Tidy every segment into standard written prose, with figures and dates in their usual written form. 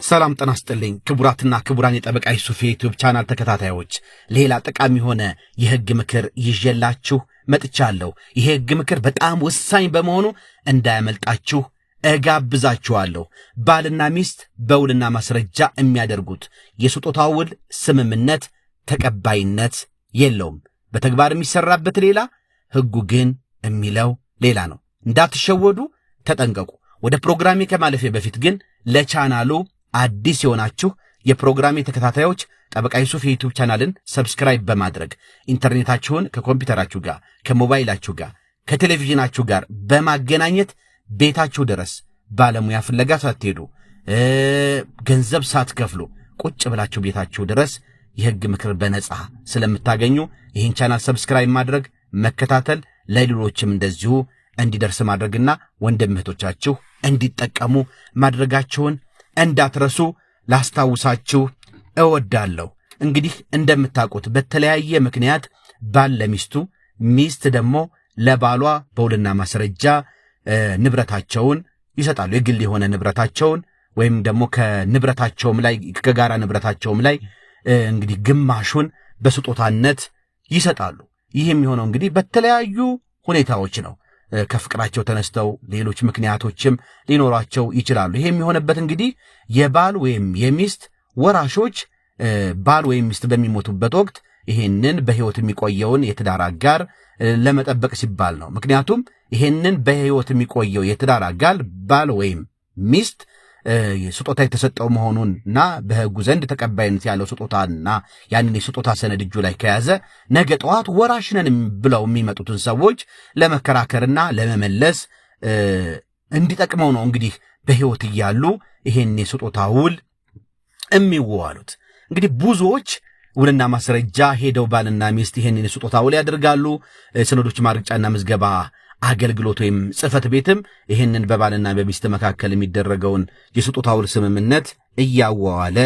ሰላም ጤና ይስጥልኝ ክቡራትና ክቡራን የጠበቃ ዩሱፍ ዩቲዩብ ቻናል ተከታታዮች ሌላ ጠቃሚ ሆነ የህግ ምክር ይዤላችሁ መጥቻለሁ። ይሄ ህግ ምክር በጣም ወሳኝ በመሆኑ እንዳያመልጣችሁ እጋብዛችኋለሁ። ባልና ሚስት በውልና ማስረጃ የሚያደርጉት የስጦታ ውል ስምምነት ተቀባይነት የለውም። በተግባር የሚሰራበት ሌላ፣ ህጉ ግን የሚለው ሌላ ነው። እንዳትሸወዱ ተጠንቀቁ። ወደ ፕሮግራሜ ከማለፌ በፊት ግን ለቻናሉ አዲስ የሆናችሁ የፕሮግራሜ ተከታታዮች ጠበቃ ዩሱፍ የዩቲዩብ ቻናልን ሰብስክራይብ በማድረግ ኢንተርኔታችሁን ከኮምፒውተራችሁ ጋር ከሞባይላችሁ ጋር ከቴሌቪዥናችሁ ጋር በማገናኘት ቤታችሁ ድረስ ባለሙያ ፍለጋ ሳትሄዱ ገንዘብ ሳትከፍሉ ቁጭ ብላችሁ ቤታችሁ ድረስ የህግ ምክር በነጻ ስለምታገኙ ይህን ቻናል ሰብስክራይብ ማድረግ መከታተል ለሌሎችም እንደዚሁ እንዲደርስ ማድረግና ወንድም እህቶቻችሁ እንዲጠቀሙ ማድረጋችሁን እንዳትረሱ ላስታውሳችሁ እወዳለሁ። እንግዲህ እንደምታውቁት በተለያየ ምክንያት ባል ለሚስቱ ሚስት ደግሞ ለባሏ በውልና ማስረጃ ንብረታቸውን ይሰጣሉ። የግል የሆነ ንብረታቸውን ወይም ደግሞ ከንብረታቸውም ላይ ከጋራ ንብረታቸውም ላይ እንግዲህ ግማሹን በስጦታነት ይሰጣሉ። ይህ የሚሆነው እንግዲህ በተለያዩ ሁኔታዎች ነው። ከፍቅራቸው ተነስተው ሌሎች ምክንያቶችም ሊኖራቸው ይችላሉ። ይሄ የሚሆነበት እንግዲህ የባል ወይም የሚስት ወራሾች ባል ወይም ሚስት በሚሞቱበት ወቅት ይሄንን በህይወት የሚቆየውን የትዳር አጋር ለመጠበቅ ሲባል ነው። ምክንያቱም ይሄንን በህይወት የሚቆየው የትዳር አጋር ባል ወይም ሚስት ስጦታ የተሰጠው መሆኑንና በህጉ ዘንድ ተቀባይነት ያለው ስጦታና ያንን የስጦታ ሰነድ እጁ ላይ ከያዘ ነገ ጠዋት ወራሽ ነን ብለው የሚመጡትን ሰዎች ለመከራከርና ለመመለስ እንዲጠቅመው ነው። እንግዲህ በህይወት እያሉ ይሄን የስጦታ ውል የሚዋሉት እንግዲህ ብዙዎች ውልና ማስረጃ ሄደው ባልና ሚስት ይሄን የስጦታ ውል ያደርጋሉ። ሰነዶች ማረጋገጫና ምዝገባ አገልግሎት ወይም ጽፈት ቤትም ይሄንን በባልና በሚስት መካከል የሚደረገውን የስጦታ ውል ስምምነት እያዋዋለ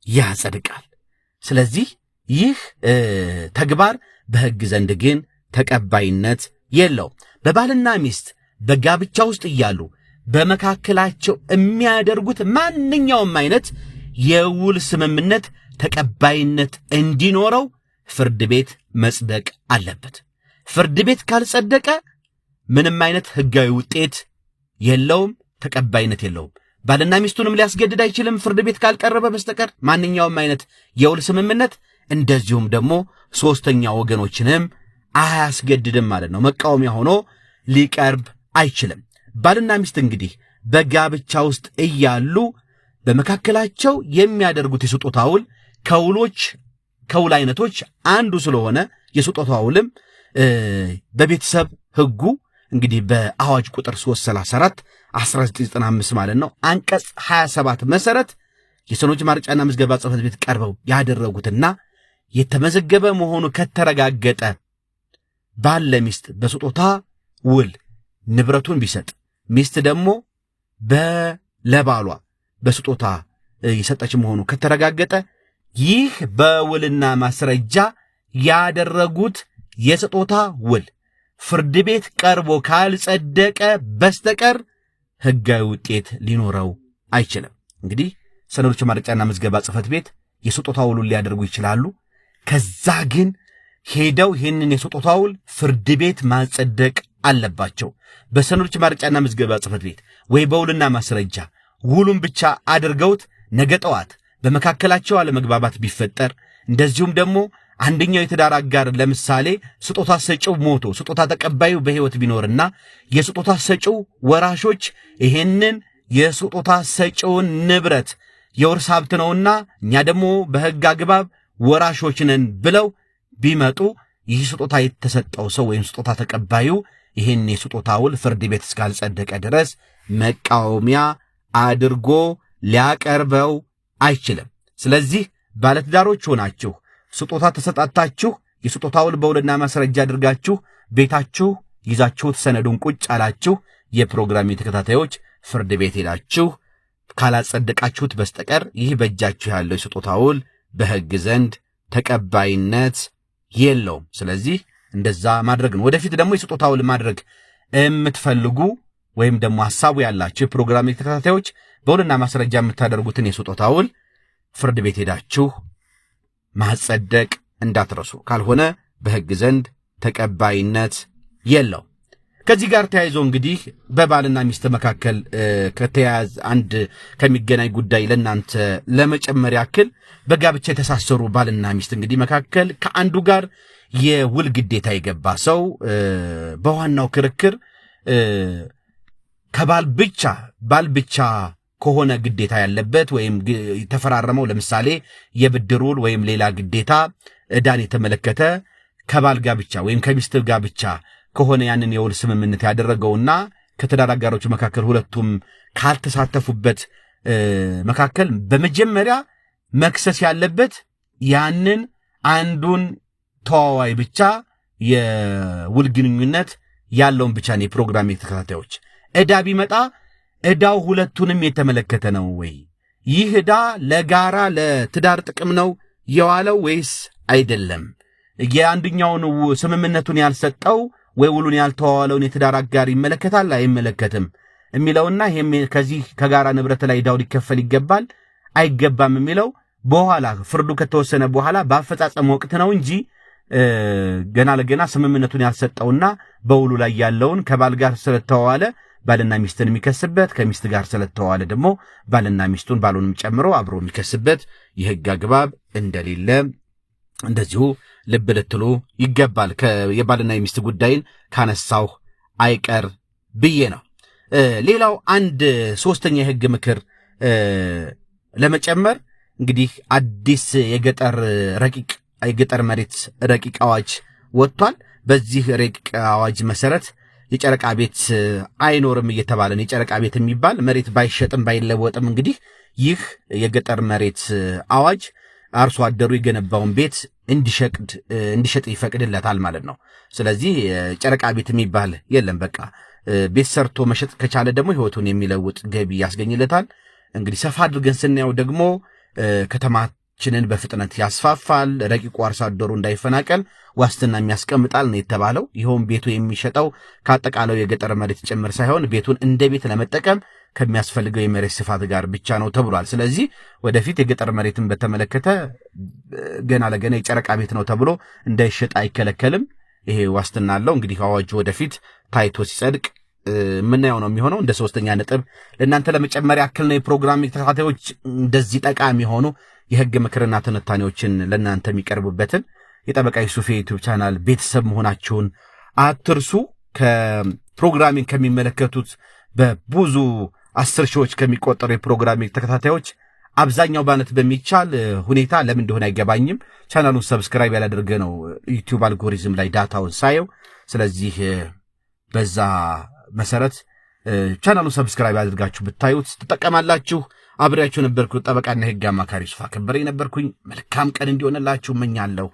ያጸድቃል። ስለዚህ ይህ ተግባር በህግ ዘንድ ግን ተቀባይነት የለው። በባልና ሚስት በጋብቻ ውስጥ እያሉ በመካከላቸው የሚያደርጉት ማንኛውም አይነት የውል ስምምነት ተቀባይነት እንዲኖረው ፍርድ ቤት መጽደቅ አለበት። ፍርድ ቤት ካልጸደቀ ምንም አይነት ህጋዊ ውጤት የለውም፣ ተቀባይነት የለውም። ባልና ሚስቱንም ሊያስገድድ አይችልም ፍርድ ቤት ካልቀረበ በስተቀር ማንኛውም አይነት የውል ስምምነት። እንደዚሁም ደግሞ ሶስተኛ ወገኖችንም አያስገድድም ማለት ነው። መቃወሚያ ሆኖ ሊቀርብ አይችልም። ባልና ሚስት እንግዲህ በጋብቻ ውስጥ እያሉ በመካከላቸው የሚያደርጉት የስጦታ ውል ከውል አይነቶች አንዱ ስለሆነ የስጦታ ውልም በቤተሰብ ህጉ እንግዲህ በአዋጅ ቁጥር 334 1995 ማለት ነው አንቀጽ 27 መሰረት የሰነዶች ማረጋገጫና ምዝገባ ጽፈት ቤት ቀርበው ያደረጉትና የተመዘገበ መሆኑ ከተረጋገጠ ባል ለሚስት በስጦታ ውል ንብረቱን ቢሰጥ ሚስት ደግሞ ለባሏ በስጦታ የሰጠች መሆኑ ከተረጋገጠ ይህ በውልና ማስረጃ ያደረጉት የስጦታ ውል ፍርድ ቤት ቀርቦ ካልጸደቀ በስተቀር ህጋዊ ውጤት ሊኖረው አይችልም። እንግዲህ ሰነዶች ማረጋገጫና ምዝገባ ጽፈት ቤት የስጦታ ውሉን ሊያደርጉ ይችላሉ። ከዛ ግን ሄደው ይህንን የስጦታ ውል ፍርድ ቤት ማጸደቅ አለባቸው። በሰነዶች ማረጋገጫና ምዝገባ ጽፈት ቤት ወይ በውልና ማስረጃ ውሉን ብቻ አድርገውት ነገ ጠዋት በመካከላቸው አለመግባባት ቢፈጠር እንደዚሁም ደግሞ አንደኛው የትዳር አጋር ለምሳሌ ስጦታ ሰጪው ሞቶ ስጦታ ተቀባዩ በህይወት ቢኖርና የስጦታ ሰጪው ወራሾች ይሄንን የስጦታ ሰጪውን ንብረት የውርስ ሀብት ነውና እኛ ደግሞ በህግ አግባብ ወራሾች ነን ብለው ቢመጡ ይህ ስጦታ የተሰጠው ሰው ወይም ስጦታ ተቀባዩ ይሄን የስጦታ ውል ፍርድ ቤት እስካልጸደቀ ድረስ መቃወሚያ አድርጎ ሊያቀርበው አይችልም። ስለዚህ ባለትዳሮች ሆናችሁ ስጦታ ተሰጣጣችሁ የስጦታ ውል በውልና ማስረጃ አድርጋችሁ ቤታችሁ ይዛችሁት ሰነዱን ቁጭ አላችሁ የፕሮግራም ተከታታዮች ፍርድ ቤት ሄዳችሁ ካላጸደቃችሁት በስተቀር ይህ በእጃችሁ ያለው የስጦታ ውል በህግ ዘንድ ተቀባይነት የለውም። ስለዚህ እንደዛ ማድረግ ነው። ወደፊት ደግሞ የስጦታ ውል ማድረግ የምትፈልጉ ወይም ደግሞ ሐሳቡ ያላችሁ የፕሮግራም ተከታታዮች በውልና ማስረጃ የምታደርጉትን የስጦታ ውል ፍርድ ቤት ሄዳችሁ ማጸደቅ እንዳትረሱ፣ ካልሆነ በሕግ ዘንድ ተቀባይነት የለው። ከዚህ ጋር ተያይዞ እንግዲህ በባልና ሚስት መካከል ከተያያዘ አንድ ከሚገናኝ ጉዳይ ለእናንተ ለመጨመር ያክል በጋብቻ የተሳሰሩ ባልና ሚስት እንግዲህ መካከል ከአንዱ ጋር የውል ግዴታ የገባ ሰው በዋናው ክርክር ከባል ብቻ ከሆነ ግዴታ ያለበት ወይም ተፈራረመው ለምሳሌ የብድር ውል ወይም ሌላ ግዴታ ዕዳን የተመለከተ ከባል ጋር ብቻ ወይም ከሚስት ጋር ብቻ ከሆነ ያንን የውል ስምምነት ያደረገውና ከትዳር አጋሮች መካከል ሁለቱም ካልተሳተፉበት መካከል በመጀመሪያ መክሰስ ያለበት ያንን አንዱን ተዋዋይ ብቻ የውል ግንኙነት ያለውን ብቻ ነው። የፕሮግራም ተከታታዮች ዕዳ ቢመጣ ዕዳው ሁለቱንም የተመለከተ ነው ወይ? ይህ ዕዳ ለጋራ ለትዳር ጥቅም ነው የዋለው ወይስ አይደለም? የአንደኛውን ስምምነቱን ያልሰጠው ወይ ውሉን ያልተዋዋለውን የትዳር አጋር ይመለከታል አይመለከትም የሚለውና ይሄም ከዚህ ከጋራ ንብረት ላይ ዕዳው ሊከፈል ይገባል አይገባም የሚለው በኋላ ፍርዱ ከተወሰነ በኋላ በአፈጻጸም ወቅት ነው እንጂ ገና ለገና ስምምነቱን ያልሰጠውና በውሉ ላይ ያለውን ከባል ጋር ስለተዋዋለ ባልና ሚስትን የሚከስበት ከሚስት ጋር ስለተዋዋለ ደግሞ ባልና ሚስቱን ባሉንም ጨምሮ አብሮ የሚከስበት የሕግ አግባብ እንደሌለ እንደዚሁ ልብ ልትሉ ይገባል። የባልና የሚስት ጉዳይን ካነሳው አይቀር ብዬ ነው። ሌላው አንድ ሶስተኛ የሕግ ምክር ለመጨመር እንግዲህ አዲስ የገጠር መሬት ረቂቅ አዋጅ ወጥቷል። በዚህ ረቂቅ አዋጅ መሰረት የጨረቃ ቤት አይኖርም እየተባለ ነው። የጨረቃ ቤት የሚባል መሬት ባይሸጥም ባይለወጥም እንግዲህ ይህ የገጠር መሬት አዋጅ አርሶ አደሩ የገነባውን ቤት እንዲሸጥ ይፈቅድለታል ማለት ነው። ስለዚህ ጨረቃ ቤት የሚባል የለም። በቃ ቤት ሰርቶ መሸጥ ከቻለ ደግሞ ሕይወቱን የሚለውጥ ገቢ ያስገኝለታል። እንግዲህ ሰፋ አድርገን ስናየው ደግሞ ከተማችንን በፍጥነት ያስፋፋል። ረቂቁ አርሶ አደሩ እንዳይፈናቀል ዋስትና የሚያስቀምጣል ነው የተባለው። ይኸውም ቤቱ የሚሸጠው ከአጠቃላዩ የገጠር መሬት ጭምር ሳይሆን ቤቱን እንደ ቤት ለመጠቀም ከሚያስፈልገው የመሬት ስፋት ጋር ብቻ ነው ተብሏል። ስለዚህ ወደፊት የገጠር መሬትን በተመለከተ ገና ለገና የጨረቃ ቤት ነው ተብሎ እንዳይሸጥ አይከለከልም። ይሄ ዋስትና አለው። እንግዲህ አዋጁ ወደፊት ታይቶ ሲጸድቅ ምናየው ነው የሚሆነው። እንደ ሶስተኛ ነጥብ ለእናንተ ለመጨመር ያክል ነው። የፕሮግራም ተከታታዮች እንደዚህ ጠቃሚ የሆኑ የሕግ ምክርና ትንታኔዎችን ለእናንተ የሚቀርቡበትን የጠበቃ ዩሱፍ ዩቲዩብ ቻናል ቤተሰብ መሆናችሁን አትርሱ። ከፕሮግራሚንግ ከሚመለከቱት በብዙ 10 ሺዎች ከሚቆጠሩ የፕሮግራሚንግ ተከታታዮች አብዛኛው ባነት በሚቻል ሁኔታ ለምን እንደሆነ አይገባኝም ቻናሉን ሰብስክራይብ ያላደረገ ነው ዩቲዩብ አልጎሪዝም ላይ ዳታውን ሳየው። ስለዚህ በዛ መሰረት ቻናሉን ሰብስክራይብ አድርጋችሁ ብታዩት ትጠቀማላችሁ። አብሬያችሁ ነበርኩ ጠበቃና የሕግ አማካሪ ዩሱፍ አከበረ ነበርኩኝ። መልካም ቀን እንዲሆንላችሁ እመኛለሁ።